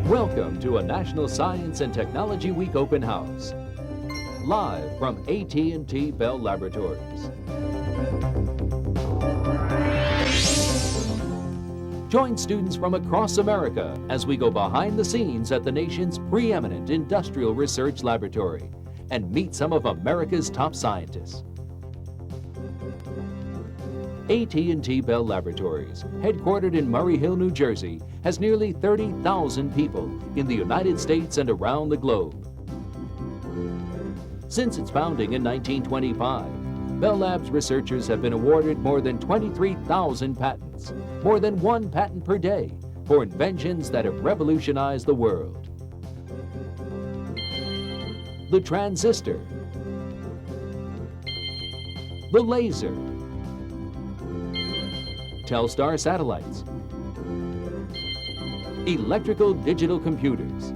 Welcome to a National Science and Technology Week open house. Live from AT&T Bell Laboratories. Join students from across America as we go behind the scenes at the nation's preeminent industrial research laboratory and meet some of America's top scientists. AT&T Bell Laboratories, headquartered in Murray Hill, New Jersey, has nearly 30,000 people in the United States and around the globe. Since its founding in 1925, Bell Labs researchers have been awarded more than 23,000 patents, more than one patent per day, for inventions that have revolutionized the world. The transistor, the laser, Telstar satellites, electrical digital computers,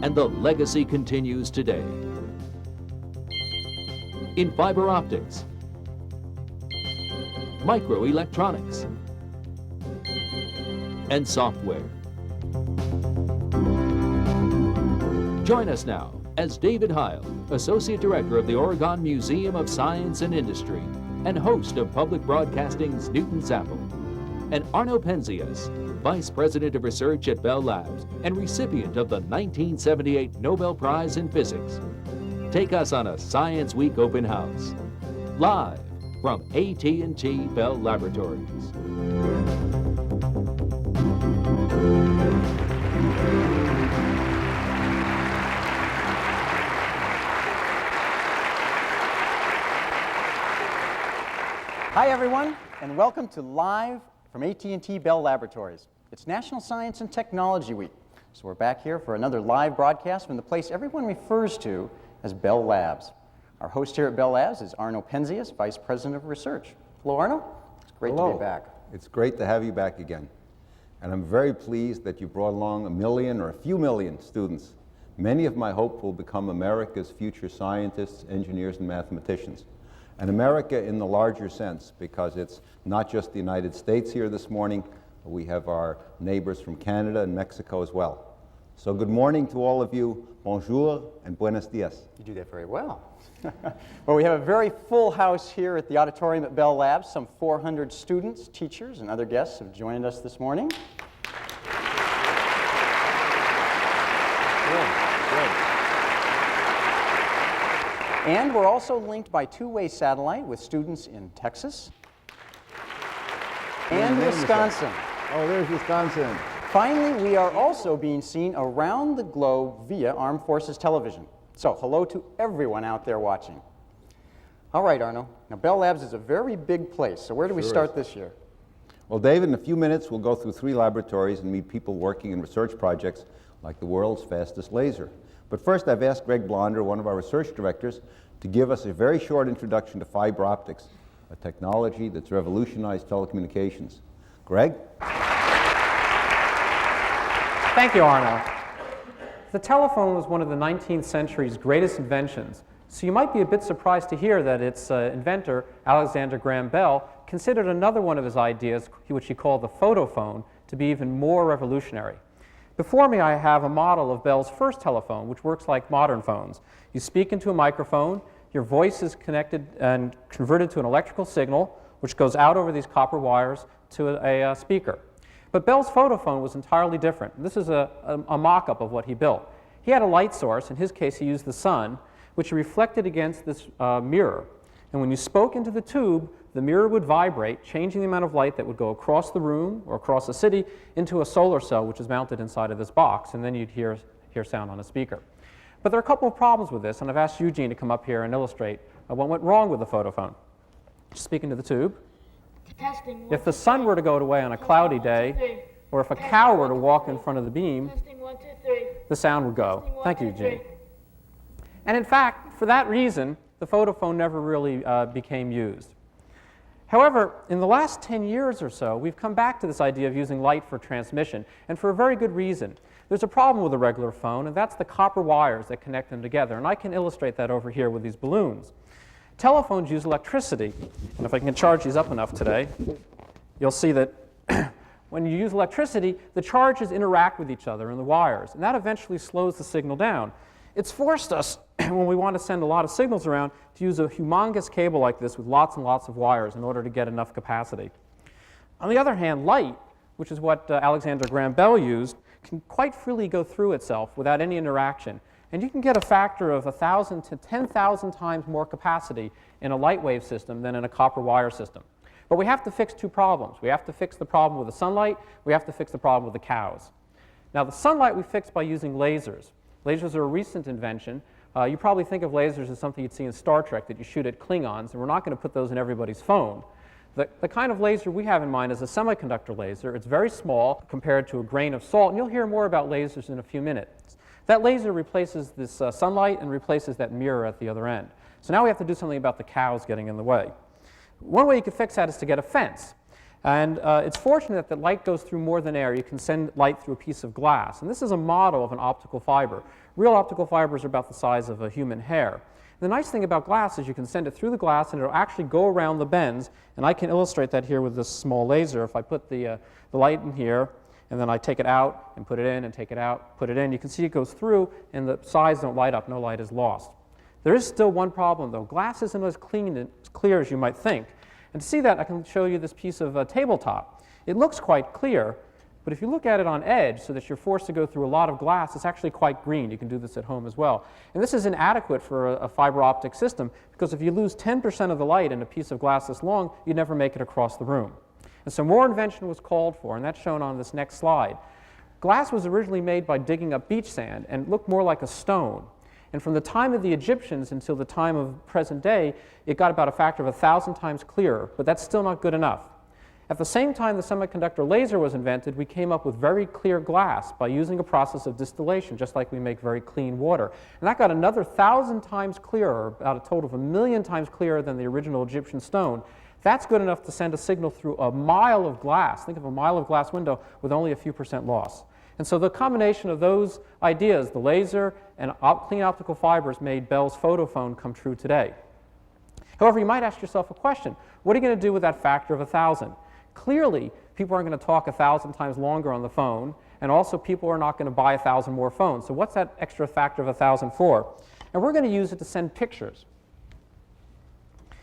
and the legacy continues today. In fiber optics, microelectronics, and software. Join us now as David Heil, Associate Director of the Oregon Museum of Science and Industry, and host of Public Broadcasting's Newton's Apple, and Arno Penzias, Vice President of Research at Bell Labs and recipient of the 1978 Nobel Prize in Physics. Take us on a Science Week open house, live from AT&T Bell Laboratories. Hi everyone, and welcome to Live from AT&T Bell Laboratories. It's National Science and Technology Week, so we're back here for another live broadcast from the place everyone refers to as Bell Labs. Our host here at Bell Labs is Arno Penzias, Vice President of Research. Hello, Arno. It's great to be back. It's great to have you back again. And I'm very pleased that you brought along 1 million or a few million students. Many of my hope will become America's future scientists, engineers, and mathematicians. And America in the larger sense, because it's not just the United States here this morning, we have our neighbors from Canada and Mexico as well. So good morning to all of you. Bonjour and buenos dias. You do that very well. Well, we have a very full house here at the auditorium at Bell Labs. Some 400 students, teachers, and other guests have joined us this morning. Good. And we're also linked by two-way satellite with students in Texas and Wisconsin. Oh, there's Wisconsin. Finally, we are also being seen around the globe via Armed Forces Television. So, hello to everyone out there watching. All right, Arno. Now, Bell Labs is a very big place, so where do we start this year? Well, David, in a few minutes, we'll go through 3 laboratories and meet people working in research projects like the world's fastest laser. But first, I've asked Greg Blonder, one of our research directors, to give us a very short introduction to fiber optics, a technology that's revolutionized telecommunications. Greg? Thank you, Arno. The telephone was one of the 19th century's greatest inventions, so you might be a bit surprised to hear that its inventor, Alexander Graham Bell, considered another one of his ideas, which he called the photophone, to be even more revolutionary. Before me, I have a model of Bell's first telephone, which works like modern phones. You speak into a microphone, your voice is connected and converted to an electrical signal, which goes out over these copper wires to a speaker. But Bell's photophone was entirely different. This is a mock-up of what he built. He had a light source. In his case, he used the sun, which reflected against this mirror. And when you spoke into the tube, the mirror would vibrate, changing the amount of light that would go across the room or across the city into a solar cell, which is mounted inside of this box, and then you'd hear sound on a speaker. But there are a couple of problems with this, and I've asked Eugene to come up here and illustrate what went wrong with the photophone. Speak into the tube. Testing, if the sun were to go away on a cloudy day, or if a cow were to walk in front of the beam, testing, 1, 2, 3. the sound would go. Thank you, Eugene. And in fact, for that reason, the photophone never really became used. However, in the last 10 years or so, we've come back to this idea of using light for transmission, and for a very good reason. There's a problem with a regular phone, and that's the copper wires that connect them together, and I can illustrate that over here with these balloons. Telephones use electricity, and if I can charge these up enough today, you'll see that when you use electricity, the charges interact with each other in the wires, and that eventually slows the signal down. It's forced us, when we want to send a lot of signals around, to use a humongous cable like this with lots and lots of wires in order to get enough capacity. On the other hand, light, which is what Alexander Graham Bell used, can quite freely go through itself without any interaction. And you can get a factor of 1,000 to 10,000 times more capacity in a light wave system than in a copper wire system. But we have to fix two problems. We have to fix the problem with the sunlight. We have to fix the problem with the cows. Now, the sunlight we fixed by using lasers. Lasers are a recent invention. You probably think of lasers as something you'd see in Star Trek that you shoot at Klingons, and we're not going to put those in everybody's phone. The kind of laser we have in mind is a semiconductor laser. It's very small compared to a grain of salt, and you'll hear more about lasers in a few minutes. That laser replaces this sunlight and replaces that mirror at the other end. So now we have to do something about the cows getting in the way. One way you could fix that is to get a fence. And it's fortunate that light goes through more than air. You can send light through a piece of glass. And this is a model of an optical fiber. Real optical fibers are about the size of a human hair. The nice thing about glass is you can send it through the glass and it'll actually go around the bends. And I can illustrate that here with this small laser. If I put the light in here and then I take it out and put it in and take it out, put it in, you can see it goes through and the sides don't light up. No light is lost. There is still one problem though. Glass isn't as clear as you might think. And to see that, I can show you this piece of tabletop. It looks quite clear, but if you look at it on edge so that you're forced to go through a lot of glass, it's actually quite green. You can do this at home as well. And this is inadequate for a fiber optic system because if you lose 10% of the light in a piece of glass this long, you'd never make it across the room. And so more invention was called for, and that's shown on this next slide. Glass was originally made by digging up beach sand and looked more like a stone. And from the time of the Egyptians until the time of present day, it got about a factor of 1,000 times clearer, but that's still not good enough. At the same time the semiconductor laser was invented, we came up with very clear glass by using a process of distillation, just like we make very clean water. And that got another 1,000 times clearer, about a total of 1,000,000 times clearer than the original Egyptian stone. That's good enough to send a signal through a mile of glass. Think of a mile of glass window with only a few % loss. And so the combination of those ideas, the laser and clean optical fibers, made Bell's photophone come true today. However, you might ask yourself a question. What are you going to do with that factor of 1,000? Clearly, people aren't going to talk 1,000 times longer on the phone, and also people are not going to buy 1,000 more phones. So what's that extra factor of 1,000 for? And we're going to use it to send pictures.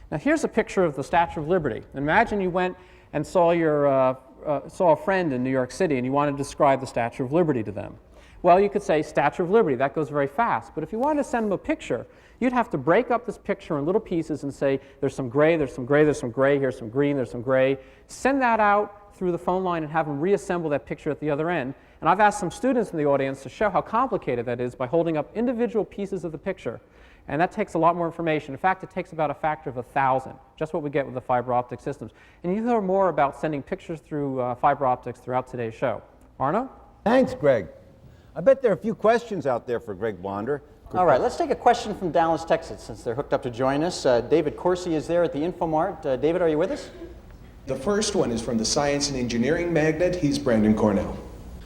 Now here's a picture of the Statue of Liberty. Imagine you went and saw a friend in New York City and you wanted to describe the Statue of Liberty to them. Well, you could say Statue of Liberty. That goes very fast. But if you wanted to send them a picture, you'd have to break up this picture in little pieces and say, there's some gray, there's some gray, there's some gray, here's some green, there's some gray. Send that out through the phone line and have them reassemble that picture at the other end. And I've asked some students in the audience to show how complicated that is by holding up individual pieces of the picture. And that takes a lot more information. In fact, it takes about a factor of 1,000, just what we get with the fiber optic systems. And you hear more about sending pictures through fiber optics throughout today's show. Arno? Thanks, Greg. I bet there are a few questions out there for Greg Blonder. All right, let's take a question from Dallas, Texas, since they're hooked up to join us. David Corsi is there at the Infomart. David, are you with us? The first one is from the Science and Engineering Magnet. He's Brandon Cornell.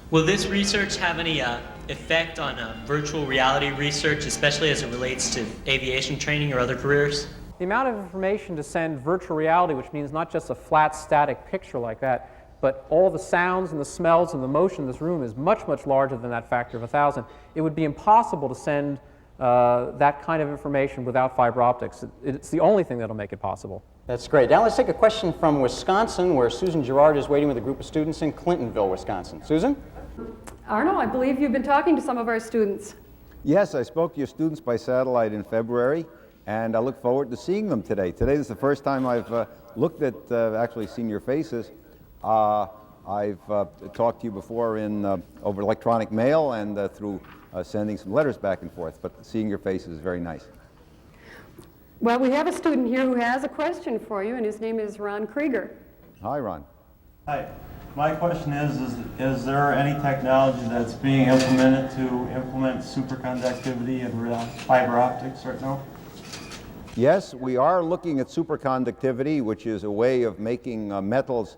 Will this research have any effect on virtual reality research, especially as it relates to aviation training or other careers? The amount of information to send virtual reality, which means not just a flat, static picture like that, but all the sounds and the smells and the motion in this room is much, much larger than that factor of 1,000. It would be impossible to send that kind of information without fiber optics. It's the only thing that'll make it possible. That's great. Now let's take a question from Wisconsin, where Susan Girard is waiting with a group of students in Clintonville, Wisconsin. Susan? Arno, I believe you've been talking to some of our students. Yes, I spoke to your students by satellite in February, and I look forward to seeing them today. Today is the first time I've looked at, actually seen your faces. I've talked to you before over electronic mail and through sending some letters back and forth, but seeing your faces is very nice. Well, we have a student here who has a question for you, and his name is Ron Krieger. Hi, Ron. Hi. My question is there any technology that's being implemented to implement superconductivity in fiber optics right now? Yes, we are looking at superconductivity, which is a way of making metals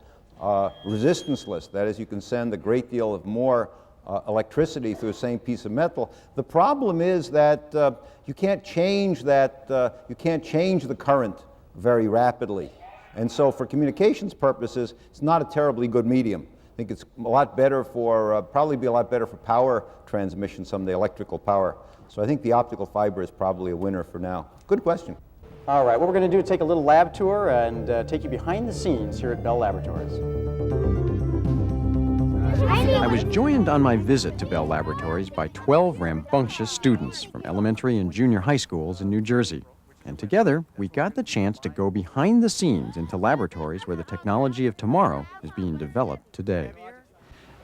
resistanceless. That is, you can send a great deal of more electricity through the same piece of metal. The problem is that you can't change you can't change the current very rapidly. And so for communications purposes, it's not a terribly good medium. I think it's a lot better for, probably be a lot better for power transmission someday, electrical power. So I think the optical fiber is probably a winner for now. Good question. All right, what we're going to do is take a little lab tour and take you behind the scenes here at Bell Laboratories. I was joined on my visit to Bell Laboratories by 12 rambunctious students from elementary and junior high schools in New Jersey. And together, we got the chance to go behind the scenes into laboratories where the technology of tomorrow is being developed today.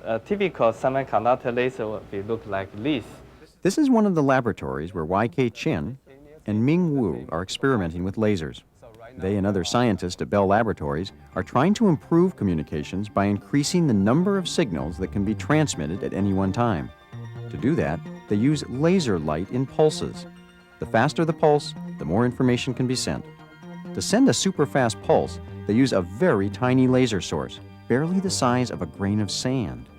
A typical semiconductor laser will look like this. This is one of the laboratories where Y.K. Chen and Ming Wu are experimenting with lasers. They and other scientists at Bell Laboratories are trying to improve communications by increasing the number of signals that can be transmitted at any one time. To do that, they use laser light in pulses. The faster the pulse, the more information can be sent. To send a super-fast pulse, they use a very tiny laser source, barely the size of a grain of sand.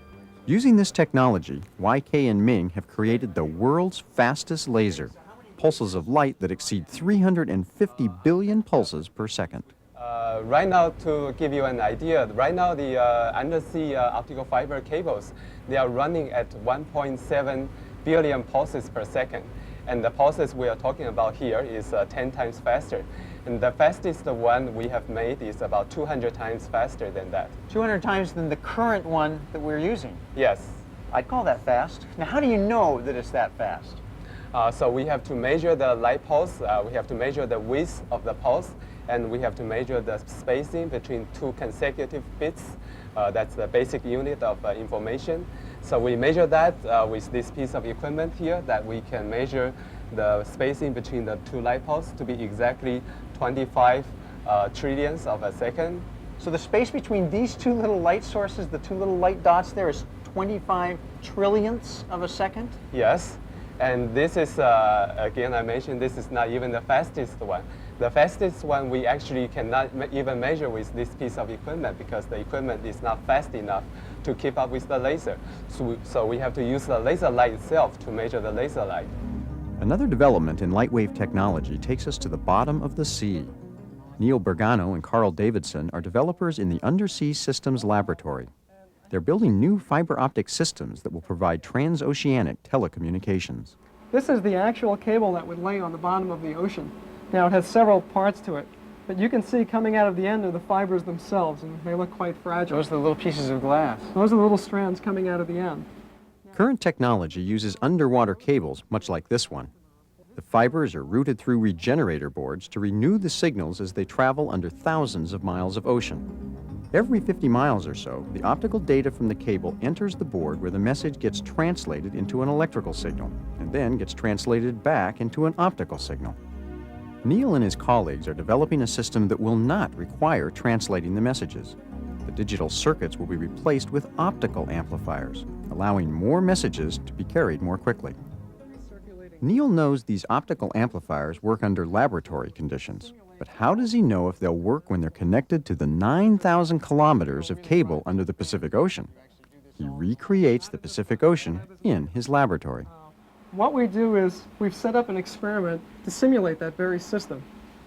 Using this technology, YK and Ming have created the world's fastest laser, pulses of light that exceed 350 billion pulses per second. Right now, to give you an idea, right now the undersea optical fiber cables, they are running at 1.7 billion pulses per second. And the pulses we are talking about here is 10 times faster. And the fastest one we have made is about 200 times faster than that. 200 times than the current one that we're using? Yes. I'd call that fast. Now, how do you know that it's that fast? So we have to measure the light pulse, we have to measure the width of the pulse, and we have to measure the spacing between two consecutive bits. That's the basic unit of information. So we measure that with this piece of equipment here, that we can measure the spacing between the two light pulses to be exactly 25 trillionths of a second. So the space between these two little light sources, the two little light dots there, is 25 trillionths of a second? Yes. And this is, again, I mentioned this is not even the fastest one. The fastest one we actually cannot even measure with this piece of equipment because the equipment is not fast enough to keep up with the laser. So we have to use the laser light itself to measure the laser light. Another development in lightwave technology takes us to the bottom of the sea. Neil Bergano and Carl Davidson are developers in the Undersea Systems Laboratory. They're building new fiber optic systems that will provide transoceanic telecommunications. This is the actual cable that would lay on the bottom of the ocean. Now, it has several parts to it, but you can see coming out of the end are the fibers themselves, and they look quite fragile. Those are the little pieces of glass. Those are the little strands coming out of the end. Current technology uses underwater cables, much like this one. The fibers are routed through regenerator boards to renew the signals as they travel under thousands of miles of ocean. Every 50 miles or so, the optical data from the cable enters the board where the message gets translated into an electrical signal, and then gets translated back into an optical signal. Neil and his colleagues are developing a system that will not require translating the messages. The digital circuits will be replaced with optical amplifiers, allowing more messages to be carried more quickly. Neil knows these optical amplifiers work under laboratory conditions, but how does he know if they'll work when they're connected to the 9,000 kilometers of cable under the Pacific Ocean? He recreates the Pacific Ocean in his laboratory. What we do is we've set up an experiment to simulate that very system.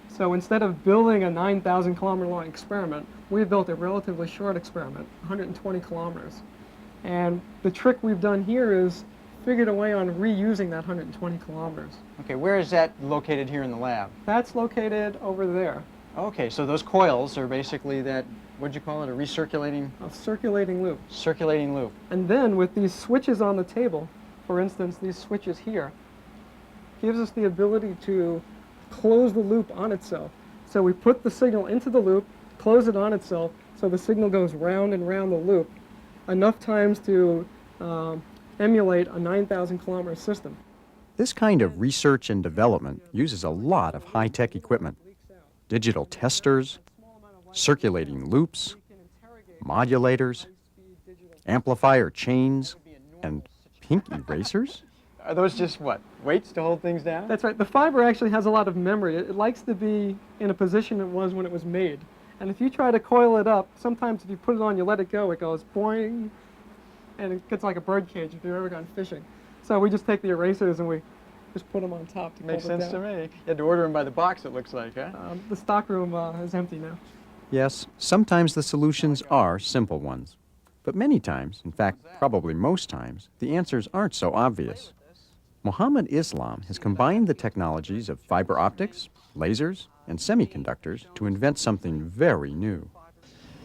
So instead of building a 9,000 kilometer long experiment, we built a relatively short experiment, 120 kilometers. And the trick we've done here is figured a way on reusing that 120 kilometers. Okay, where is that located here in the lab? That's located over there. Okay, so those coils are basically that, what'd you call it, a recirculating? A circulating loop. Circulating loop. And then with these switches on the table, for instance, these switches here, gives us the ability to close the loop on itself. So we put the signal into the loop, close it on itself, so the signal goes round and round the loop, enough times to emulate a 9,000 kilometer system. This kind of research and development uses a lot of high-tech equipment. Digital testers, circulating loops, modulators, amplifier chains, and pink erasers? Are those just what, weights to hold things down? That's right. The fiber actually has a lot of memory. It likes to be in a position it was when it was made. And if you try to coil it up, sometimes if you put it on, you let it go, it goes boing, and it gets like a bird cage if you've ever gone fishing. So we just take the erasers and we just put them on top to Makes hold it sense to down. me. You had to order them by the box, it looks like, huh? The stock room is empty now. Yes, sometimes the solutions are simple ones. But many times, in fact, probably most times, the answers aren't so obvious. Mohammed Islam has combined the technologies of fiber optics, lasers, and semiconductors to invent something very new.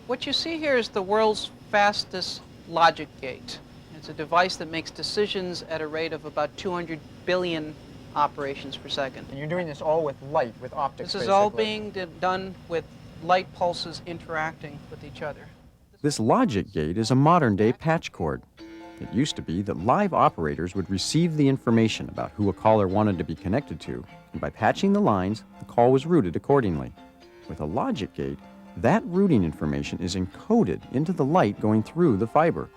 What you see here is the world's fastest logic gate. It's a device that makes decisions at a rate of about 200 billion operations per second. And you're doing this all with light, with optics, This is all being done with light pulses interacting with each other. This logic gate is a modern-day patch cord. It used to be that live operators would receive the information about who a caller wanted to be connected to, and by patching the lines, the call was routed accordingly. With a logic gate, that routing information is encoded into the light going through the fiber.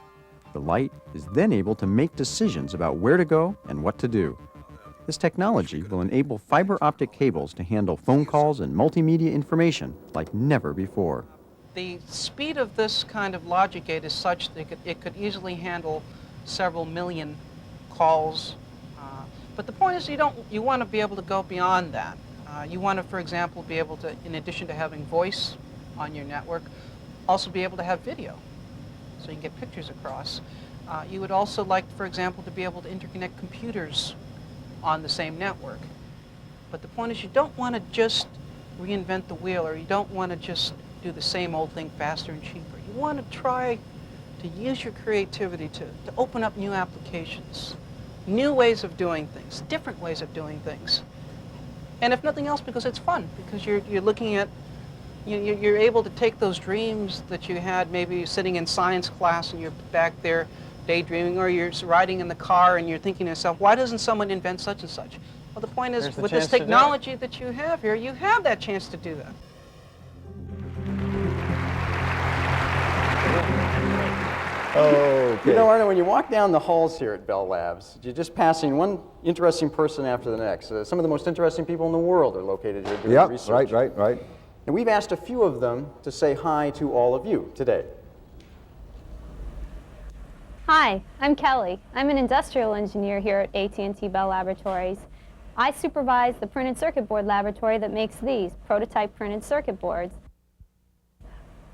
The light is then able to make decisions about where to go and what to do. This technology will enable fiber optic cables to handle phone calls and multimedia information like never before. The speed of this kind of logic gate is such that it could easily handle several million calls. But the point is you want to be able to go beyond that. You want to, for example, be able to, in addition to having voice on your network, also be able to have video, so you can get pictures across. You would also like, for example, to be able to interconnect computers on the same network. But the point is you don't want to just reinvent the wheel, or you don't want to just do the same old thing faster and cheaper. You want to try to use your creativity to open up new applications, new ways of doing things, different ways of doing things. And if nothing else, because it's fun, because you're looking at, you're able to take those dreams that you had maybe sitting in science class and you're back there daydreaming, or you're riding in the car and you're thinking to yourself, why doesn't someone invent such and such? Well, the point is, with this technology that you have here, you have that chance to do that. Okay. You know, Arno, when you walk down the halls here at Bell Labs, you're just passing one interesting person after the next. Some of the most interesting people in the world are located here doing research. Right. And we've asked a few of them to say hi to all of you today. Hi, I'm Kelly. I'm an industrial engineer here at AT&T Bell Laboratories. I supervise the printed circuit board laboratory that makes these prototype printed circuit boards.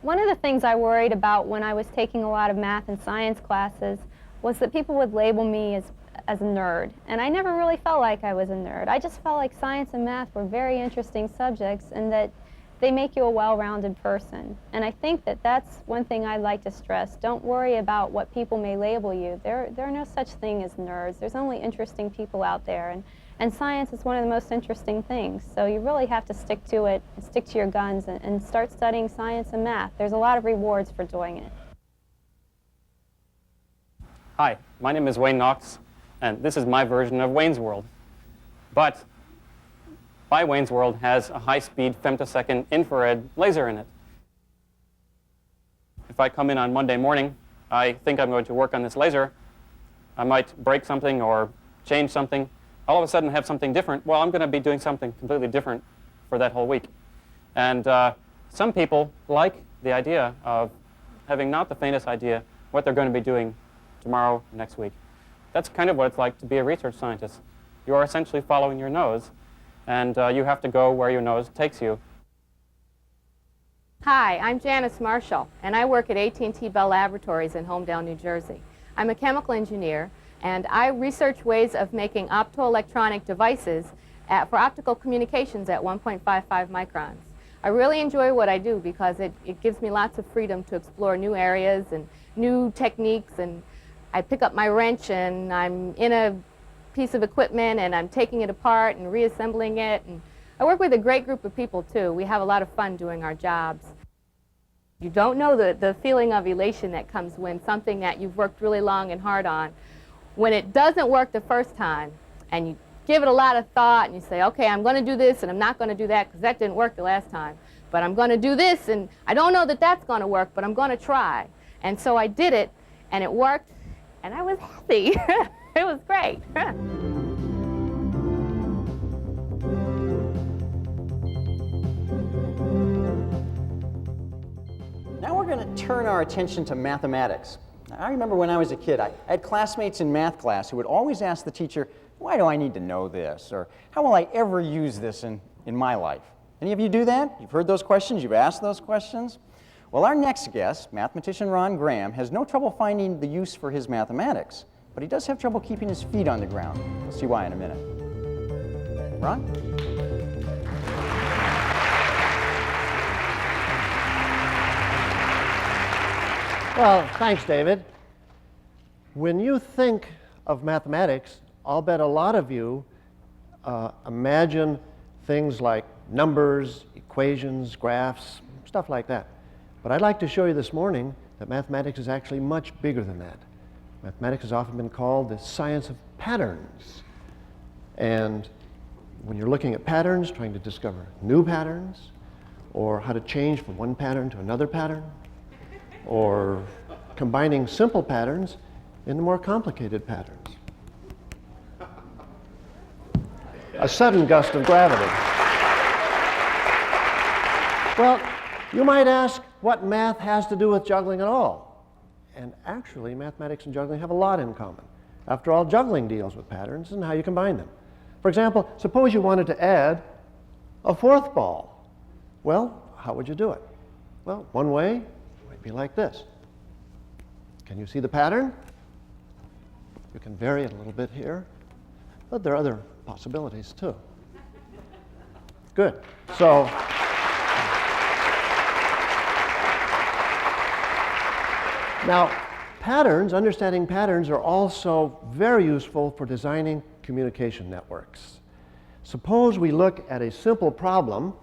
One of the things I worried about when I was taking a lot of math and science classes was that people would label me as a nerd. And I never really felt like I was a nerd. I just felt like science and math were very interesting subjects and that they make you a well-rounded person. And I think that that's one thing I'd like to stress. Don't worry about what people may label you. There are no such thing as nerds. There's only interesting people out there. And science is one of the most interesting things. So you really have to stick to it, stick to your guns, and start studying science and math. There's a lot of rewards for doing it. Hi, my name is Wayne Knox, and this is my version of Wayne's World. But my Wayne's World has a high-speed femtosecond infrared laser in it. If I come in on Monday morning, I think I'm going to work on this laser. I might break something or change something. All of a sudden have something different. Well, I'm going to be doing something completely different for that whole week. And some people like the idea of having not the faintest idea what they're going to be doing tomorrow, next week. That's kind of what it's like to be a research scientist. You are essentially following your nose, and you have to go where your nose takes you. Hi, I'm Janice Marshall, and I work at AT&T Bell Laboratories in Homedale, New Jersey. I'm a chemical engineer, and I research ways of making optoelectronic devices for optical communications at 1.55 microns. I really enjoy what I do because it gives me lots of freedom to explore new areas and new techniques, and I pick up my wrench and I'm in a piece of equipment and I'm taking it apart and reassembling it. And I work with a great group of people too. We have a lot of fun doing our jobs. You don't know the feeling of elation that comes when something that you've worked really long and hard on, when it doesn't work the first time and you give it a lot of thought and you say, okay, I'm going to do this and I'm not going to do that because that didn't work the last time, but I'm going to do this and I don't know that that's going to work, but I'm going to try. And so I did it, And it worked, and I was happy. It was great. Now we're going to turn our attention to mathematics. Now, I remember when I was a kid, I had classmates in math class who would always ask the teacher, why do I need to know this? Or how will I ever use this in my life? Any of you do that? You've heard those questions? You've asked those questions? Well, our next guest, mathematician Ron Graham, has no trouble finding the use for his mathematics, but he does have trouble keeping his feet on the ground. We'll see why in a minute. Ron? Well, thanks, David. When you think of mathematics, I'll bet a lot of you imagine things like numbers, equations, graphs, stuff like that. But I'd like to show you this morning that mathematics is actually much bigger than that. Mathematics has often been called the science of patterns. And when you're looking at patterns, trying to discover new patterns, or how to change from one pattern to another pattern, or combining simple patterns into more complicated patterns. A sudden gust of gravity. Well, you might ask what math has to do with juggling at all. And actually, mathematics and juggling have a lot in common. After all, juggling deals with patterns and how you combine them. For example, suppose you wanted to add a fourth ball. Well, how would you do it? Well, one way might be like this. Can you see the pattern? You can vary it a little bit here, but there are other possibilities too. Good. So, now, patterns, understanding patterns, are also very useful for designing communication networks. Suppose we look at a simple problem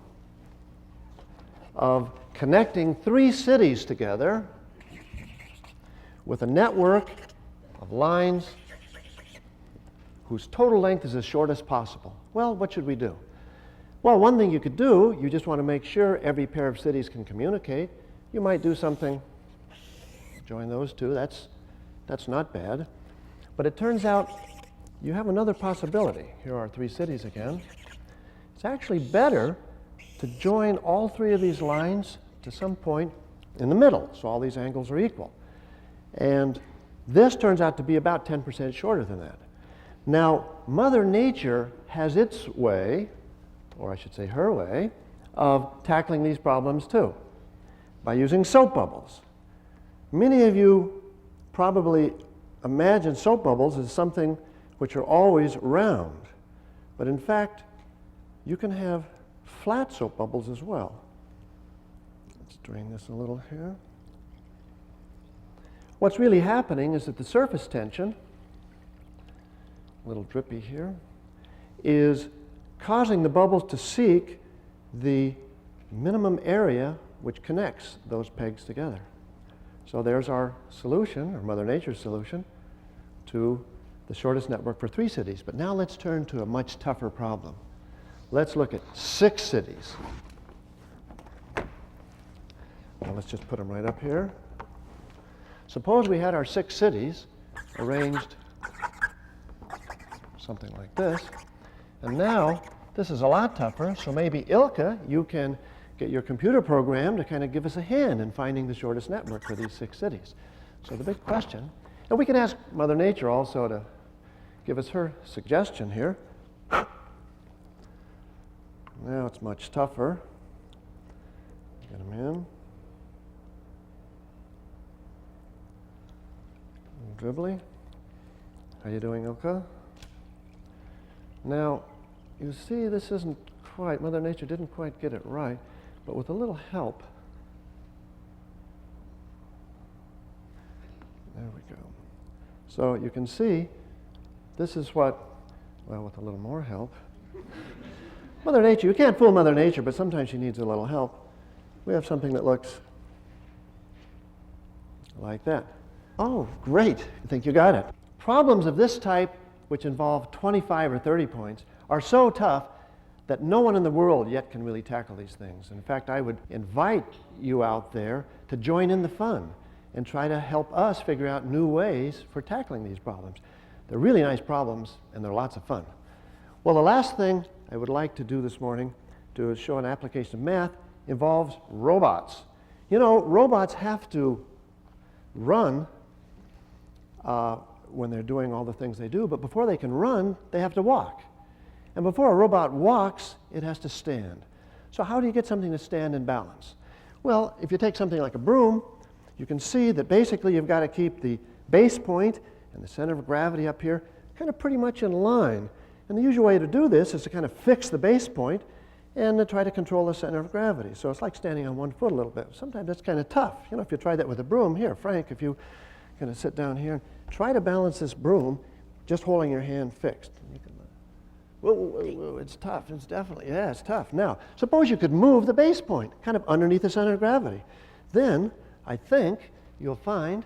of connecting 3 cities together with a network of lines whose total length is as short as possible. Well, what should we do? Well, one thing you could do, you just want to make sure every pair of cities can communicate. You might do something, join those two, that's not bad. But it turns out you have another possibility. Here are 3 cities again. It's actually better to join all 3 of these lines to some point in the middle, so all these angles are equal. And this turns out to be about 10% shorter than that. Now, Mother Nature has its way, or I should say her way, of tackling these problems too, by using soap bubbles. Many of you probably imagine soap bubbles as something which are always round. But in fact, you can have flat soap bubbles as well. Let's drain this a little here. What's really happening is that the surface tension, a little drippy here, is causing the bubbles to seek the minimum area which connects those pegs together. So there's our solution, or Mother Nature's solution, to the shortest network for 3 cities. But now let's turn to a much tougher problem. Let's look at 6 cities. Now let's just put them right up here. Suppose we had our 6 cities arranged something like this. And now, this is a lot tougher, so maybe Ilka, you can get your computer program to kind of give us a hand in finding the shortest network for these 6 cities. So the big question, and we can ask Mother Nature also to give us her suggestion here. Now it's much tougher. Get them in. Dribbly. How you doing, Ilka? Now, you see this isn't quite, Mother Nature didn't quite get it right, but with a little help, there we go. So you can see, this is what, well, with a little more help. Mother Nature, you can't fool Mother Nature, but sometimes she needs a little help. We have something that looks like that. Oh, great, I think you got it. Problems of this type, which involve 25 or 30 points, are so tough that no one in the world yet can really tackle these things. In fact, I would invite you out there to join in the fun and try to help us figure out new ways for tackling these problems. They're really nice problems, and they're lots of fun. Well, the last thing I would like to do this morning to show an application of math involves robots. You know, robots have to run when they're doing all the things they do, but before they can run, they have to walk. And before a robot walks, it has to stand. So how do you get something to stand and balance? Well, if you take something like a broom, you can see that basically you've got to keep the base point and the center of gravity up here kind of pretty much in line. And the usual way to do this is to kind of fix the base point and to try to control the center of gravity. So it's like standing on one foot a little bit. Sometimes that's kind of tough. You know, if you try that with a broom, here, Frank, if you kind of sit down here and try to balance this broom just holding your hand fixed. You can, whoa, it's tough. It's definitely, yeah, it's tough. Now, suppose you could move the base point kind of underneath the center of gravity. Then I think you'll find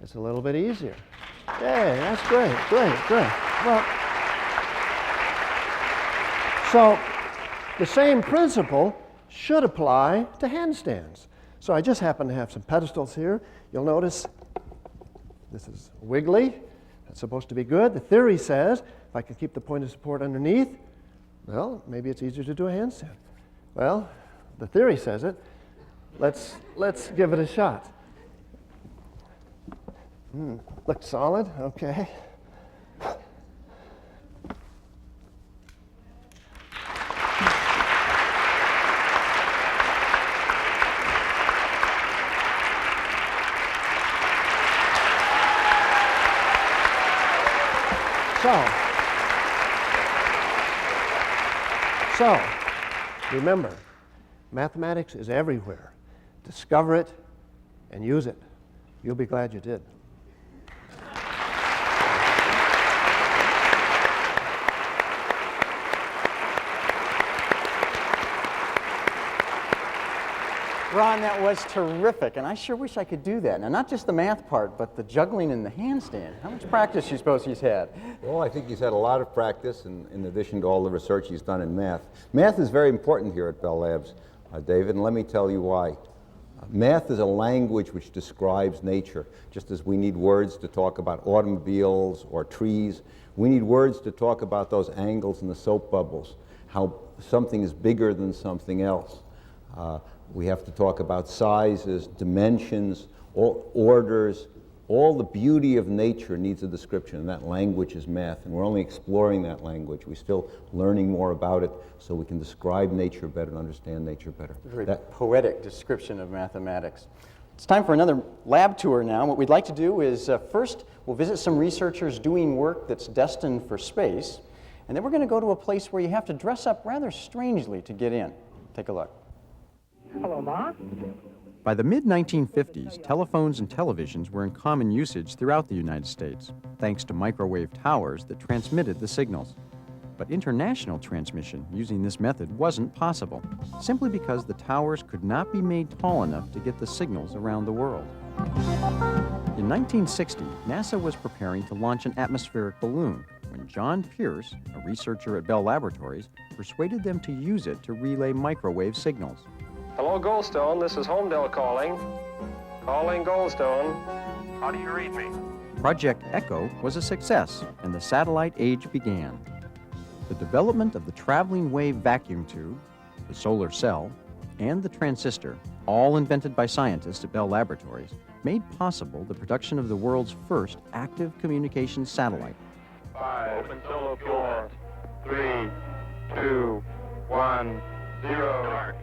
it's a little bit easier. Yay, that's great, great. Well, so the same principle should apply to handstands. So I just happen to have some pedestals here. You'll notice this is wiggly. That's supposed to be good. The theory says if I can keep the point of support underneath, well, maybe it's easier to do a handstand. Well, the theory says it. Let's give it a shot. Looks solid, okay. So, remember, mathematics is everywhere. Discover it and use it. You'll be glad you did. Ron, that was terrific, and I sure wish I could do that. Now, not just the math part, but the juggling and the handstand. How much practice do you suppose he's had? Well, I think he's had a lot of practice in addition to all the research he's done in math. Math is very important here at Bell Labs, David, and let me tell you why. Math is a language which describes nature. Just as we need words to talk about automobiles or trees, we need words to talk about those angles in the soap bubbles, how something is bigger than something else. We have to talk about sizes, dimensions, orders. All the beauty of nature needs a description, and that language is math. And we're only exploring that language. We're still learning more about it so we can describe nature better and understand nature better. A very poetic description of mathematics. It's time for another lab tour now. What we'd like to do is first we'll visit some researchers doing work that's destined for space, and then we're going to go to a place where you have to dress up rather strangely to get in. Take a look. Hello, Ma. By the mid-1950s, telephones and televisions were in common usage throughout the United States, thanks to microwave towers that transmitted the signals. But international transmission using this method wasn't possible, simply because the towers could not be made tall enough to get the signals around the world. In 1960, NASA was preparing to launch an atmospheric balloon when John Pierce, a researcher at Bell Laboratories, persuaded them to use it to relay microwave signals. Hello, Goldstone. This is Homedale calling. Calling Goldstone. How do you read me? Project Echo was a success, and the satellite age began. The development of the traveling wave vacuum tube, the solar cell, and the transistor, all invented by scientists at Bell Laboratories, made possible the production of the world's first active communications satellite. 5, open solo pure. 3, 2, 1, 0. Dark.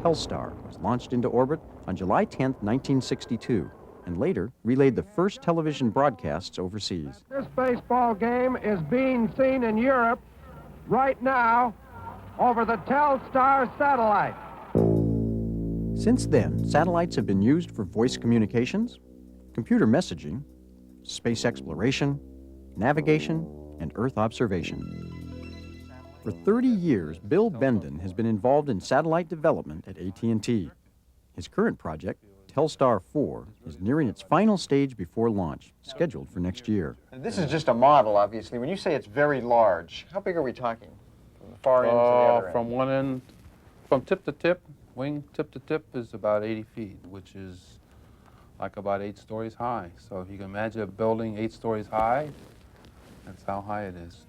Telstar was launched into orbit on July 10, 1962, and later relayed the first television broadcasts overseas. This baseball game is being seen in Europe right now over the Telstar satellite. Since then, satellites have been used for voice communications, computer messaging, space exploration, navigation, and Earth observation. For 30 years, Bill Benden has been involved in satellite development at AT&T. His current project, Telstar 4, is nearing its final stage before launch, scheduled for next year. This is just a model, obviously. When you say it's very large, how big are we talking? From the far end to the other end? From one end, from tip to tip, wing tip to tip is about 80 feet, which is like about 8 stories high. So if you can imagine a building 8 stories high, that's how high it is.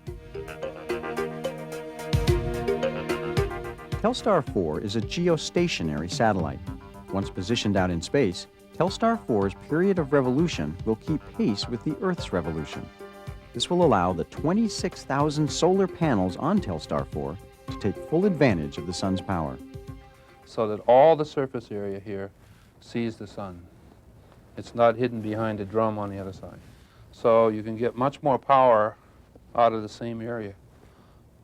Telstar 4 is a geostationary satellite. Once positioned out in space, Telstar 4's period of revolution will keep pace with the Earth's revolution. This will allow the 26,000 solar panels on Telstar 4 to take full advantage of the sun's power. So that all the surface area here sees the sun. It's not hidden behind a drum on the other side. So you can get much more power out of the same area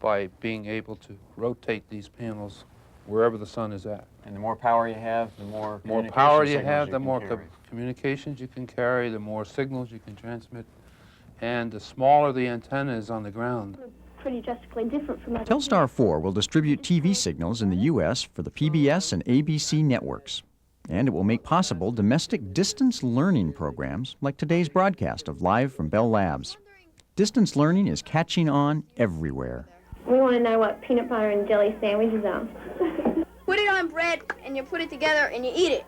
by being able to rotate these panels wherever the sun is at. And the more power you have, the more power you have, the more communications you can carry, the more signals you can transmit, and the smaller the antenna is on the ground. Pretty drastically different from other Telstar 4 will distribute TV signals in the U.S. for the PBS and ABC networks. And it will make possible domestic distance learning programs like today's broadcast of Live from Bell Labs. Distance learning is catching on everywhere. We want to know what peanut butter and jelly sandwiches are. Put it on bread, and you put it together, and you eat it.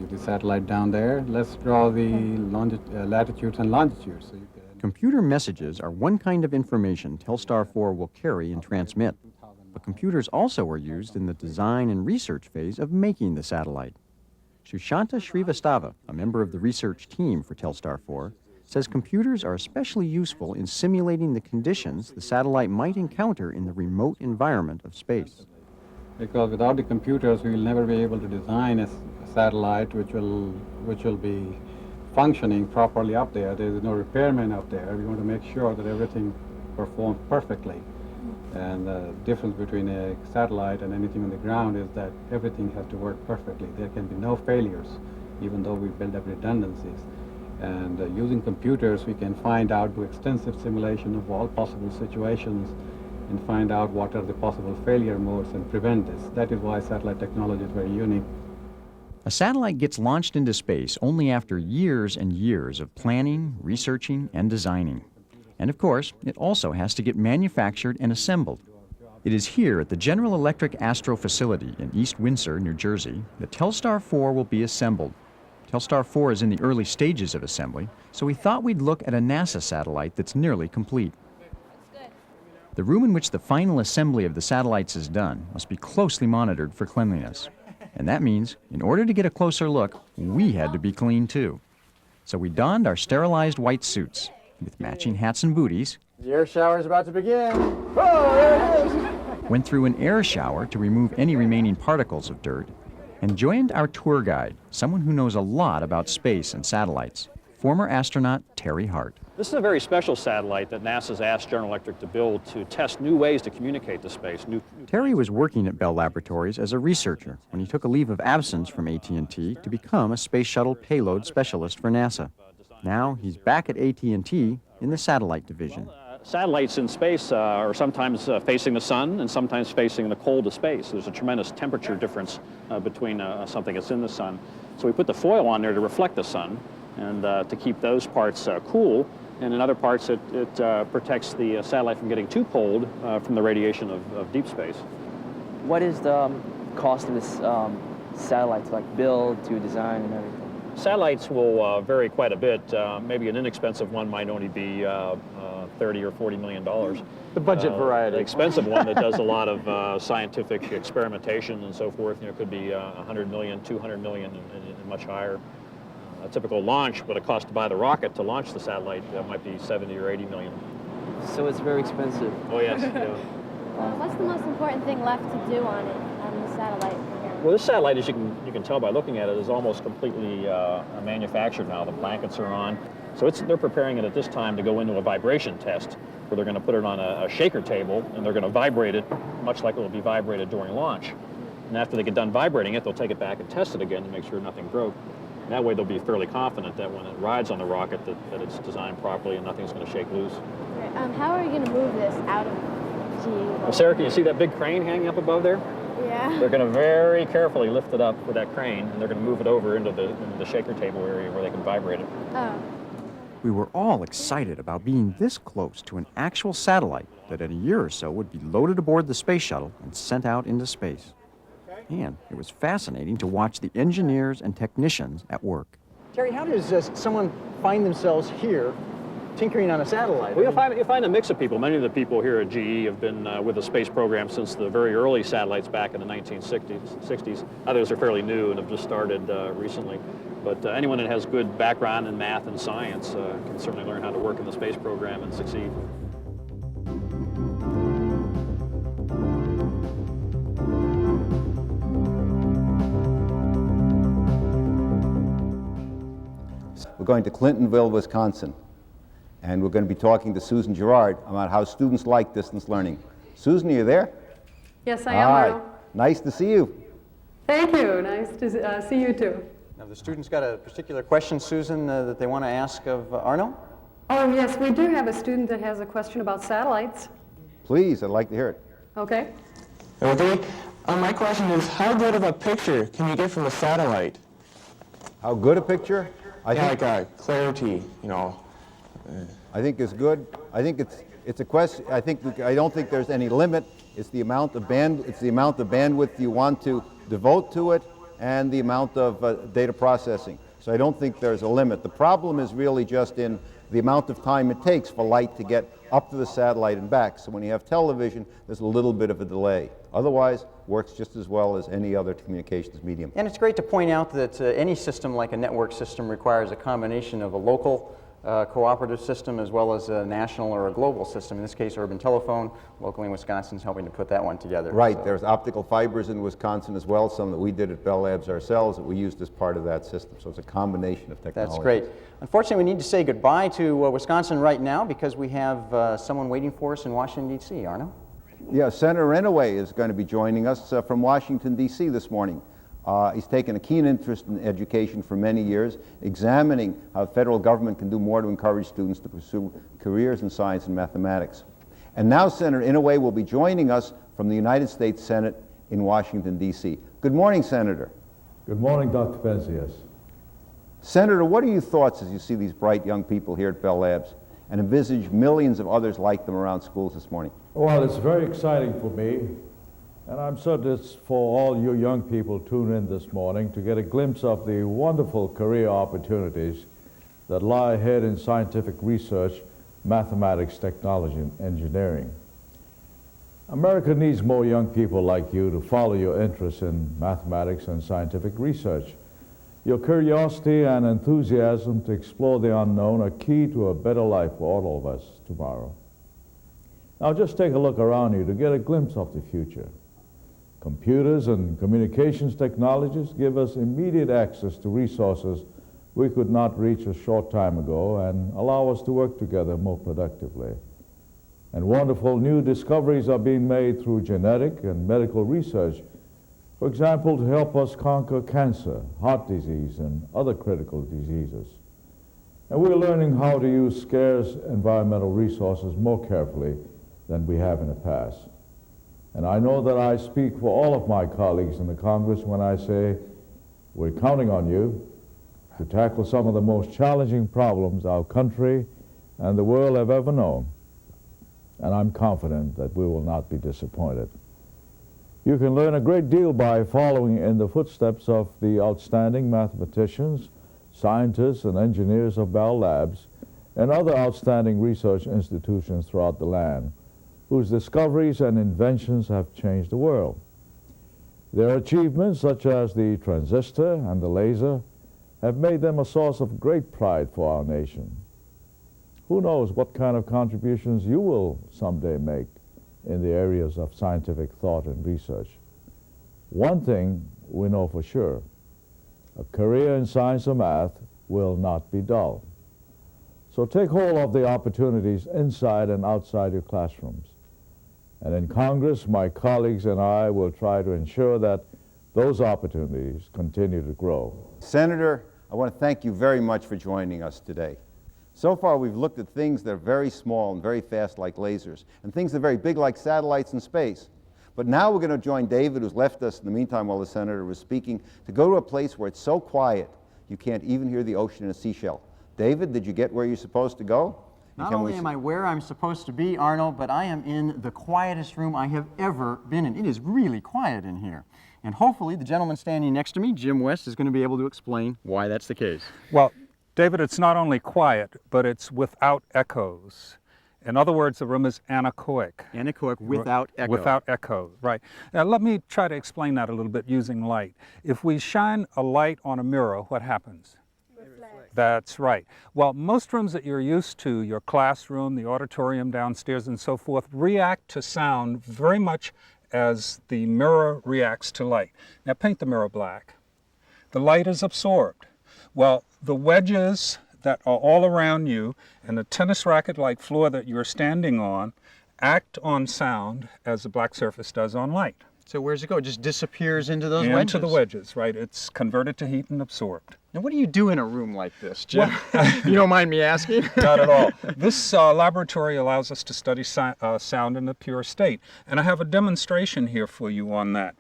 The satellite down there, let's draw the latitudes and longitudes. So Computer messages are one kind of information Telstar 4 will carry and transmit. But computers also are used in the design and research phase of making the satellite. Sushanta Srivastava, a member of the research team for Telstar 4, says computers are especially useful in simulating the conditions the satellite might encounter in the remote environment of space. Because without the computers, we will never be able to design a satellite which will be functioning properly up there. There is no repairman up there. We want to make sure that everything performs perfectly. And the difference between a satellite and anything on the ground is that everything has to work perfectly. There can be no failures, even though we build up redundancies. And using computers, we can find out, do extensive simulation of all possible situations and find out what are the possible failure modes and prevent this. That is why satellite technology is very unique. A satellite gets launched into space only after years and years of planning, researching, and designing. And of course, it also has to get manufactured and assembled. It is here at the General Electric Astro facility in East Windsor, New Jersey, that Telstar 4 will be assembled. Telstar 4 is in the early stages of assembly, so we thought we'd look at a NASA satellite that's nearly complete. The room in which the final assembly of the satellites is done must be closely monitored for cleanliness. And that means, in order to get a closer look, we had to be clean too. So we donned our sterilized white suits, with matching hats and booties. The air shower is about to begin. Oh, there it is! Went through an air shower to remove any remaining particles of dirt, and joined our tour guide, someone who knows a lot about space and satellites, former astronaut Terry Hart. This is a very special satellite that NASA's asked General Electric to build to test new ways to communicate to space. Terry was working at Bell Laboratories as a researcher when he took a leave of absence from AT&T to become a space shuttle payload specialist for NASA. Now he's back at AT&T in the satellite division. Satellites in space are sometimes facing the sun and sometimes facing the cold of space. There's a tremendous temperature difference between something that's in the sun. So we put the foil on there to reflect the sun and to keep those parts cool. And in other parts, it protects the satellite from getting too cold from the radiation of deep space. What is the cost of this satellite to build, to design, and everything? Satellites will vary quite a bit. Maybe an inexpensive one might only be $30 or $40 million. The budget variety. The expensive one that does a lot of scientific experimentation and so forth, could be $100 million, $200 million, and much higher. A typical launch, what it costs to buy the rocket to launch the satellite, might be 70 or 80 million. So it's very expensive. Oh yes. Yeah. What's the most important thing left to do on it, on the satellite? Well, this satellite, as you can tell by looking at it, is almost completely manufactured now. The blankets are on. So they're preparing it at this time to go into a vibration test, where they're going to put it on a shaker table, and they're going to vibrate it, much like it will be vibrated during launch. And after they get done vibrating it, they'll take it back and test it again to make sure nothing broke. And that way they'll be fairly confident that when it rides on the rocket that it's designed properly and nothing's going to shake loose. How are you going to move this out of G? Well, Sarah, can you see that big crane hanging up above there? Yeah. They're going to very carefully lift it up with that crane, and they're going to move it over into the shaker table area where they can vibrate it. Oh. We were all excited about being this close to an actual satellite that in a year or so would be loaded aboard the space shuttle and sent out into space. And it was fascinating to watch the engineers and technicians at work. Terry, how does someone find themselves here tinkering on a satellite? Well, you find a mix of people. Many of the people here at GE have been with the space program since the very early satellites back in the 1960s. Others are fairly new and have just started recently. But anyone that has good background in math and science can certainly learn how to work in the space program and succeed. We're going to Clintonville, Wisconsin, and we're going to be talking to Susan Gerard about how students like distance learning. Susan, are you there? Yes, I am, Hi. Arno. Nice to see you. Thank you. Nice to see you too. Now, the students got a particular question, Susan, that they want to ask of Arno? Oh, yes, we do have a student that has a question about satellites. Please, I'd like to hear it. Okay. Okay. My question is, how good of a picture can you get from a satellite? How good a picture? I think like clarity, you know. I think it's good. I think it's a question. I don't think there's any limit. It's the amount of bandwidth you want to devote to it, and the amount of data processing. So I don't think there's a limit. The problem is really just in the amount of time it takes for light to get up to the satellite and back. So when you have television, there's a little bit of a delay. Otherwise, works just as well as any other communications medium. And it's great to point out that any system like a network system requires a combination of a local cooperative system as well as a national or a global system. In this case, urban telephone. Locally in Wisconsin is helping to put that one together. Right. So. There's optical fibers in Wisconsin as well, some that we did at Bell Labs ourselves that we used as part of that system. So it's a combination of technology. That's great. Unfortunately, we need to say goodbye to Wisconsin right now because we have someone waiting for us in Washington, D.C. Arno? Yeah, Senator Inouye is going to be joining us from Washington, D.C. this morning. He's taken a keen interest in education for many years, examining how the federal government can do more to encourage students to pursue careers in science and mathematics. And now Senator Inouye will be joining us from the United States Senate in Washington, D.C. Good morning, Senator. Good morning, Dr. Penzias. Senator, what are your thoughts as you see these bright young people here at Bell Labs and envisage millions of others like them around schools this morning? Well, it's very exciting for me, and I'm certain it's for all you young people tuned in this morning to get a glimpse of the wonderful career opportunities that lie ahead in scientific research, mathematics, technology, and engineering. America needs more young people like you to follow your interest in mathematics and scientific research. Your curiosity and enthusiasm to explore the unknown are key to a better life for all of us tomorrow. Now just take a look around you to get a glimpse of the future. Computers and communications technologies give us immediate access to resources we could not reach a short time ago and allow us to work together more productively. And wonderful new discoveries are being made through genetic and medical research, for example, to help us conquer cancer, heart disease, and other critical diseases. And we're learning how to use scarce environmental resources more carefully than we have in the past. And I know that I speak for all of my colleagues in the Congress when I say we're counting on you to tackle some of the most challenging problems our country and the world have ever known. And I'm confident that we will not be disappointed. You can learn a great deal by following in the footsteps of the outstanding mathematicians, scientists, and engineers of Bell Labs and other outstanding research institutions throughout the land, whose discoveries and inventions have changed the world. Their achievements, such as the transistor and the laser, have made them a source of great pride for our nation. Who knows what kind of contributions you will someday make in the areas of scientific thought and research. One thing we know for sure, a career in science or math will not be dull. So take hold of the opportunities inside and outside your classrooms. And in Congress, my colleagues and I will try to ensure that those opportunities continue to grow. Senator, I want to thank you very much for joining us today. So far, we've looked at things that are very small and very fast like lasers, and things that are very big like satellites in space. But now we're going to join David, who's left us in the meantime while the senator was speaking, to go to a place where it's so quiet you can't even hear the ocean in a seashell. David, did you get where you're supposed to go? Not only am I where I'm supposed to be, Arno, but I am in the quietest room I have ever been in. It is really quiet in here. And hopefully the gentleman standing next to me, Jim West, is going to be able to explain why that's the case. Well, David, it's not only quiet, but it's without echoes. In other words, the room is anechoic. Anechoic without echo. Without echo, right. Now let me try to explain that a little bit using light. If we shine a light on a mirror, what happens? That's right. Well, most rooms that you're used to, your classroom, the auditorium downstairs and so forth, react to sound very much as the mirror reacts to light. Now paint the mirror black. The light is absorbed. Well, the wedges that are all around you and the tennis racket-like floor that you're standing on act on sound as the black surface does on light. So where's it go? It just disappears into those wedges? Into the wedges, right. It's converted to heat and absorbed. Now what do you do in a room like this, Jim? You don't mind me asking? Not at all. This laboratory allows us to study sound in the pure state. And I have a demonstration here for you on that.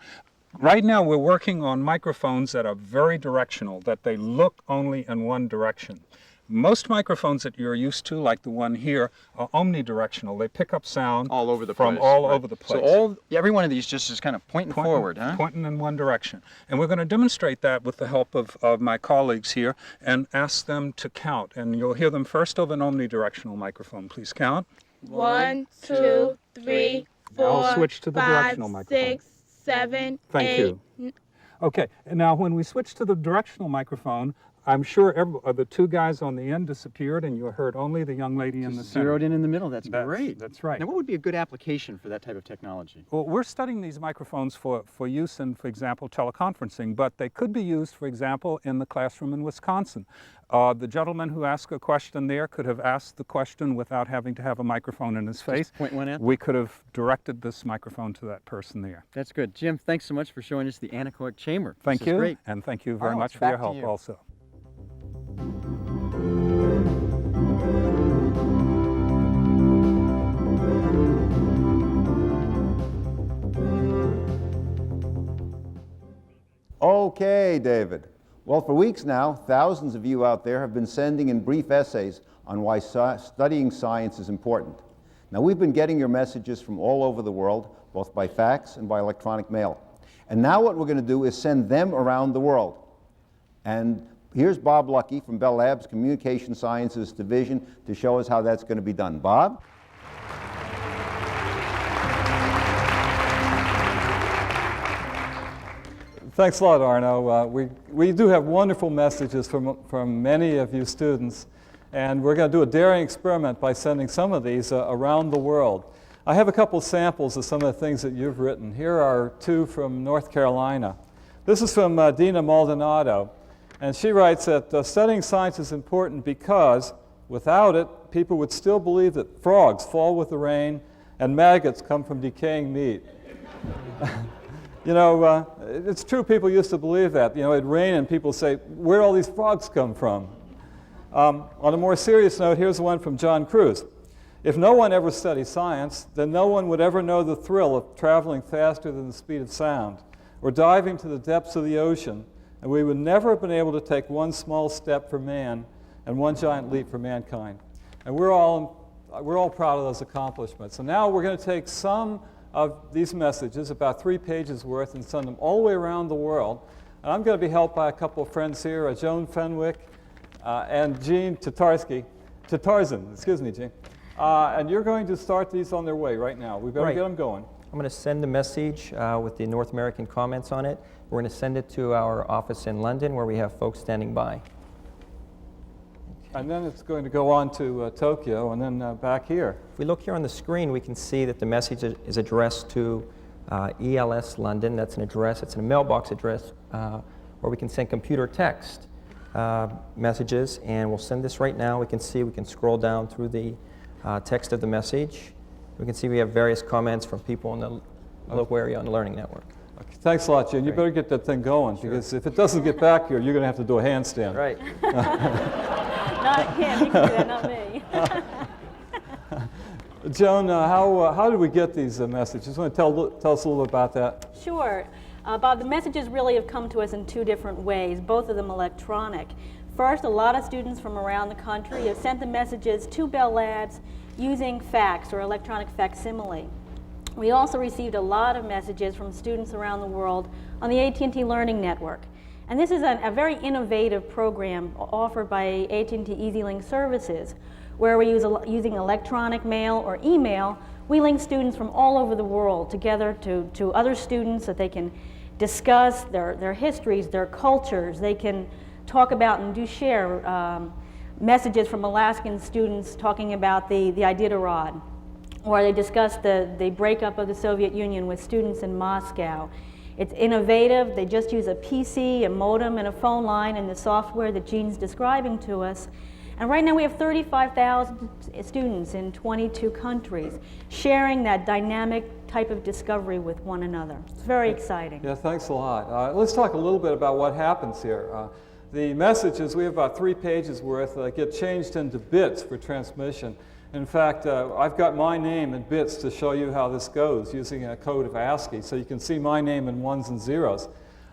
Right now we're working on microphones that are very directional, that they look only in one direction. Most microphones that you're used to, like the one here, are omnidirectional. They pick up sound all over the from place, all right. over the place. So every one of these just is kind of pointing forward, huh? Pointing in one direction. And we're going to demonstrate that with the help of my colleagues here and ask them to count. And you'll hear them first over an omnidirectional microphone. Please count. 1, 2, 3, 4, I'll switch to the 5, directional microphone. 6, 7, Thank 8. you. Okay, and now when we switch to the directional microphone, I'm sure the two guys on the end disappeared and you heard only the young lady in the center. Zeroed in the middle, that's great. That's right. Now what would be a good application for that type of technology? Well, we're studying these microphones for use in, for example, teleconferencing, but they could be used, for example, in the classroom in Wisconsin. The gentleman who asked a question there could have asked the question without having to have a microphone in his face. Just point one at them? We could have directed this microphone to that person there. That's good. Jim, thanks so much for showing us the anechoic chamber. Thank you, Great. and thank you very Arno, much it's for your back to help you. also. Okay, David. Well, for weeks now, thousands of you out there have been sending in brief essays on why studying science is important. Now, we've been getting your messages from all over the world, both by fax and by electronic mail. And now what we're going to do is send them around the world. And here's Bob Lucky from Bell Labs Communication Sciences Division to show us how that's going to be done. Bob? Thanks a lot, Arno. We do have wonderful messages from many of you students, and we're going to do a daring experiment by sending some of these around the world. I have a couple samples of some of the things that you've written. Here are two from North Carolina. This is from Dina Maldonado, and she writes that studying science is important because without it, people would still believe that frogs fall with the rain and maggots come from decaying meat. You know, it's true, people used to believe that. You know, it'd rain and people say, where do all these frogs come from? On a more serious note, here's one from John Cruz. If no one ever studied science, then no one would ever know the thrill of traveling faster than the speed of sound, or diving to the depths of the ocean, and we would never have been able to take one small step for man and one giant leap for mankind. And we're all proud of those accomplishments. So now we're going to take some of these messages, about 3 pages worth, and send them all the way around the world. And I'm going to be helped by a couple of friends here, Joan Fenwick and Jean Tatarczyn, excuse me, Jean. And you're going to start these on their way right now. We better get them going. I'm going to send the message with the North American comments on it. We're going to send it to our office in London where we have folks standing by. And then it's going to go on to Tokyo and then back here. If we look here on the screen, we can see that the message is addressed to ELS London. That's an address. It's a mailbox address where we can send computer text messages. And we'll send this right now. We can see, we can scroll down through the text of the message. We can see we have various comments from people in the local area on the Learning Network. Okay, thanks a lot, Jim. You better get that thing going, because if it doesn't get back here, you're going to have to do a handstand. Right. Not him, he can do that, not me. Joan, how did we get these messages? Want to tell us a little about that? Sure. Bob, the messages really have come to us in 2 different ways, both of them electronic. First, a lot of students from around the country have sent the messages to Bell Labs using fax or electronic facsimile. We also received a lot of messages from students around the world on the AT&T Learning Network. And this is a very innovative program offered by AT&T EasyLink Services, where we using electronic mail or email, we link students from all over the world together to other students that they can discuss their histories, their cultures. They can talk about and do share messages from Alaskan students talking about the Iditarod, or they discuss the breakup of the Soviet Union with students in Moscow. It's innovative. They just use a PC, a modem, and a phone line and the software that Jean's describing to us. And right now we have 35,000 students in 22 countries sharing that dynamic type of discovery with one another. It's very exciting. Yeah, thanks a lot. Let's talk a little bit about what happens here. The messages, we have about 3 pages worth, get changed into bits for transmission. In fact, I've got my name in bits to show you how this goes using a code of ASCII, so you can see my name in 1s and 0s.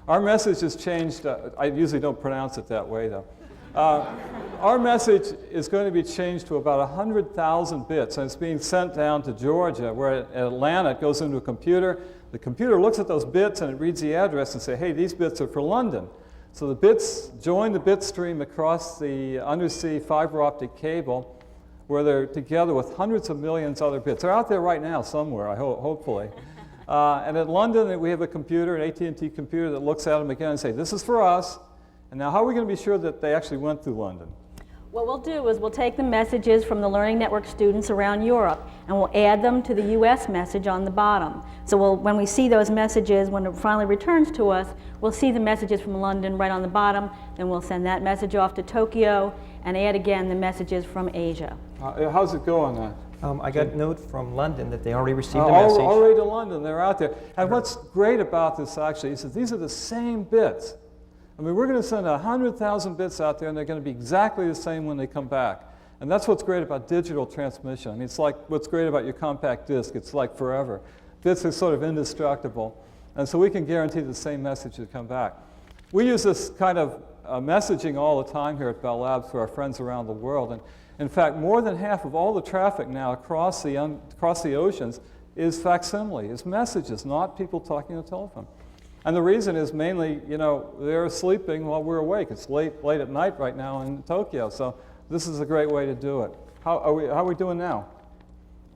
Our message is changed, I usually don't pronounce it that way though. Our message is going to be changed to about 100,000 bits, and it's being sent down to Georgia, where at Atlanta it goes into a computer. The computer looks at those bits and it reads the address and say, hey, these bits are for London. So the bits join the bit stream across the undersea fiber optic cable, where they're together with hundreds of millions of other bits. They're out there right now somewhere, hopefully. And at London, we have a computer, an AT&T computer, that looks at them again and say, this is for us. And now how are we going to be sure that they actually went through London? What we'll do is we'll take the messages from the Learning Network students around Europe and we'll add them to the US message on the bottom. So when we see those messages, when it finally returns to us, we'll see the messages from London right on the bottom, then we'll send that message off to Tokyo and add again the messages from Asia. How's it going? I got a note from London that they already received the message. message. Already to London, they're out there. And what's great about this actually is that these are the same bits. I mean, we're going to send 100,000 bits out there, and they're going to be exactly the same when they come back. And that's what's great about digital transmission. I mean, it's like what's great about your compact disc. It's like forever. Bits are sort of indestructible. And so we can guarantee the same message to come back. We use this kind of messaging all the time here at Bell Labs for our friends around the world. And in fact, more than half of all the traffic now across the oceans is facsimile, is messages, not people talking on the telephone. And the reason is mainly, you know, they're sleeping while we're awake. It's late at night right now in Tokyo, so this is a great way to do it. How are we doing now?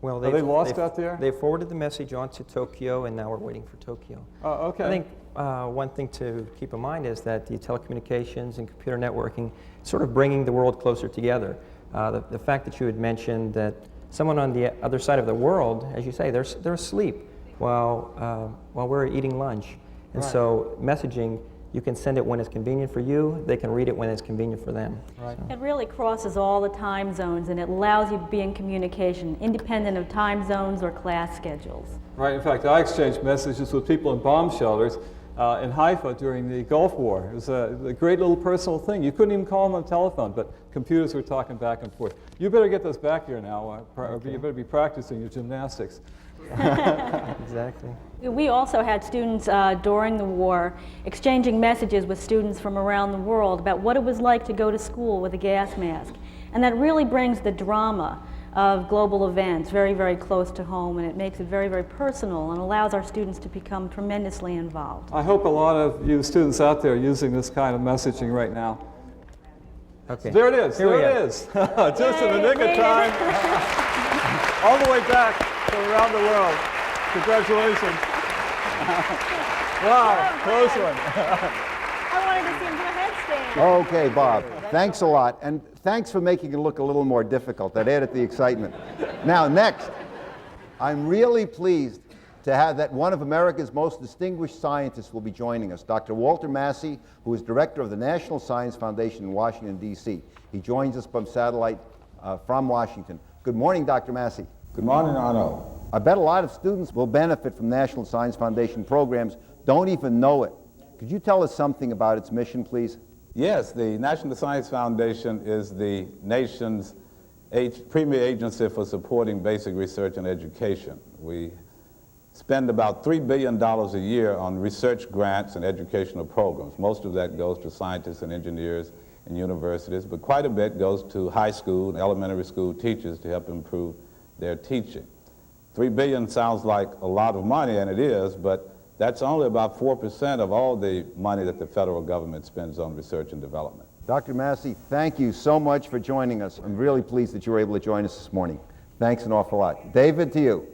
Well, are they lost out there? They forwarded the message on to Tokyo, and now we're waiting for Tokyo. Oh, okay. I think one thing to keep in mind is that the telecommunications and computer networking is sort of bringing the world closer together. The fact that you had mentioned that someone on the other side of the world, as you say, they're asleep while we're eating lunch. And so messaging, you can send it when it's convenient for you. They can read it when it's convenient for them. Right. It really crosses all the time zones, and it allows you to be in communication, independent of time zones or class schedules. Right. In fact, I exchanged messages with people in bomb shelters in Haifa during the Gulf War. It was a great little personal thing. You couldn't even call them on the telephone, but computers were talking back and forth. You better get those back here now. Okay. You better be practicing your gymnastics. Exactly. We also had students during the war exchanging messages with students from around the world about what it was like to go to school with a gas mask. And that really brings the drama of global events very, very close to home, and it makes it very, very personal and allows our students to become tremendously involved. I hope a lot of you students out there are using this kind of messaging right now. Okay. There it is. Here there it is. Just in the nick of time. All the way back from around the world. Congratulations. Wow, close one. I wanted to see him do a headstand. Okay, Bob. Thanks a lot. And thanks for making it look a little more difficult. That added the excitement. Now, next, I'm really pleased to have that one of America's most distinguished scientists will be joining us, Dr. Walter Massey, who is director of the National Science Foundation in Washington, D.C. He joins us from satellite from Washington. Good morning, Dr. Massey. Good morning, Arno. I bet a lot of students will benefit from National Science Foundation programs, don't even know it. Could you tell us something about its mission, please? Yes, the National Science Foundation is the nation's premier agency for supporting basic research and education. We spend about $3 billion a year on research grants and educational programs. Most of that goes to scientists and engineers and universities, but quite a bit goes to high school and elementary school teachers to help improve their teaching. $3 billion sounds like a lot of money, and it is, but that's only about 4% of all the money that the federal government spends on research and development. Dr. Massey, thank you so much for joining us. I'm really pleased that you were able to join us this morning. Thanks an awful lot. David, to you.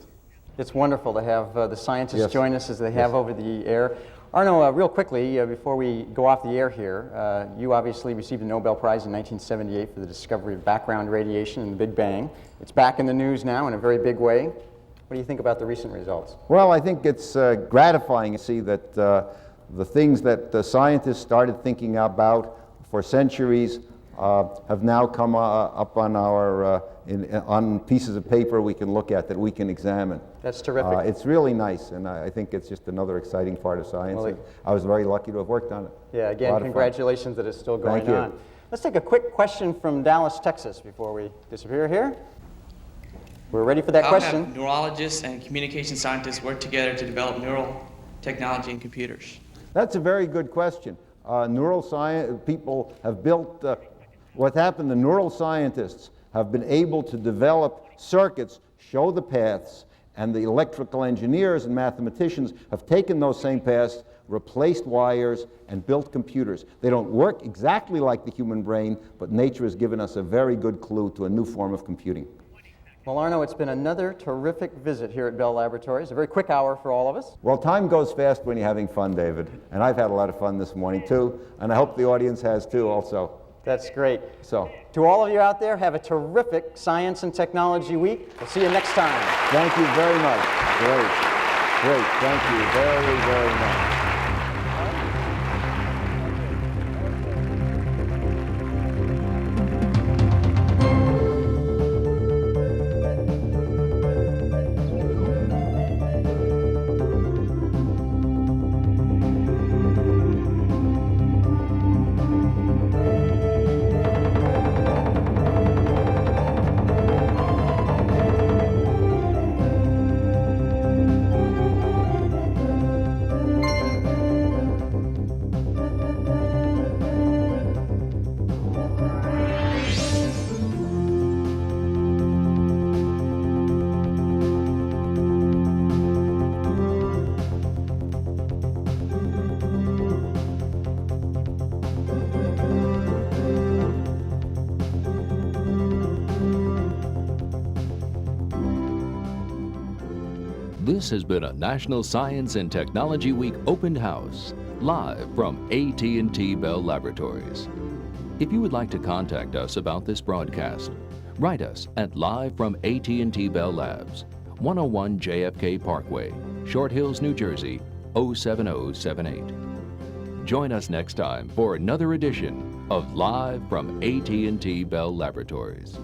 It's wonderful to have the scientists Yes. join us as they have over the air. Arno, real quickly, before we go off the air here, you obviously received a Nobel Prize in 1978 for the discovery of background radiation and the Big Bang. It's back in the news now in a very big way. What do you think about the recent results? Well, I think it's gratifying to see that the things that the scientists started thinking about for centuries have now come up on our on pieces of paper we can look at, that we can examine. That's terrific. It's really nice, and I think it's just another exciting part of science. Well, And I was very lucky to have worked on it. Yeah, again, congratulations that it's still going Thank you. on. Let's take a quick question from Dallas, Texas, before we disappear here. We're ready for that question. Have neurologists and communication scientists work together to develop neural technology in computers? That's a very good question. Neural science people have built, what happened, the neural scientists have been able to develop circuits, show the paths, and the electrical engineers and mathematicians have taken those same paths, replaced wires, and built computers. They don't work exactly like the human brain, but nature has given us a very good clue to a new form of computing. Well, Arno, it's been another terrific visit here at Bell Laboratories, a very quick hour for all of us. Well, time goes fast when you're having fun, David, and I've had a lot of fun this morning too, and I hope the audience has too also. That's great. So, to all of you out there, have a terrific Science and Technology Week. We'll see you next time. Thank you very much. Great. Great. Thank you very, very much. This has been a National Science and Technology Week Open House, live from AT&T Bell Laboratories. If you would like to contact us about this broadcast, write us at Live from AT&T Bell Labs, 101 JFK Parkway, Short Hills, New Jersey, 07078. Join us next time for another edition of Live from AT&T Bell Laboratories.